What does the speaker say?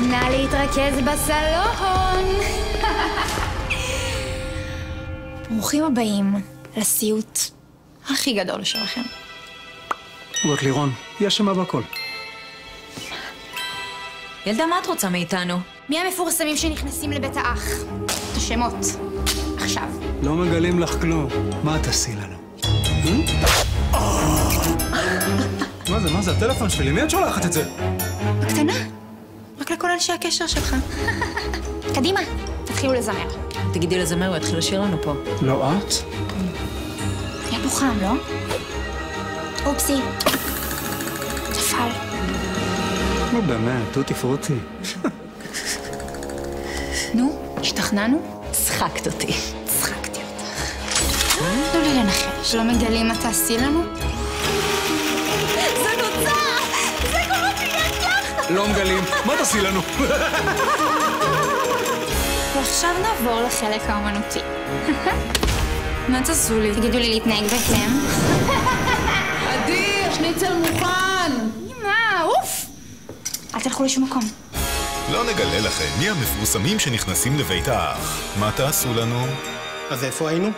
נא להתרכז בסלון. ברוכים הבאים לסיוט הכי גדול שלכם. ואת לירון, יש שם בכל. ילדה, מה את רוצה מאיתנו? מי המפורסמים שנכנסים לבית האח? את השמות. עכשיו. לא מגלים לך כלום. מה תעשי לנו? מה זה? הטלפון שלי? מי את שולחת את זה? בקטנה. רק לכל אנשי הקשר שלך. קדימה, תתחילו לזמר. תגידי לזמר, הוא יתחיל לשיר לנו פה. לא את? היה פה חם, לא? אופסי. נפל. נו באמת, תותי פרוטי. נו, השתכנענו? צחקת אותי. צחקתי אותך. תנו לי לנחש. לא מגלים מה תעשי לנו? זה תוצאה! זה קורה שיש לך! לא מגלים, מה תעשי לנו? ועכשיו נעבור לחלק האומנותי. מה תעשו לי? תגידו לי להתנהג בהתאם. אדיר, שניצל מוכן! אמא, אוף! אל תלכו לשום מקום. לא נגלה לכם מי המפורסמים שנכנסים לבית האח. מה תעשו לנו? אז איפה היינו?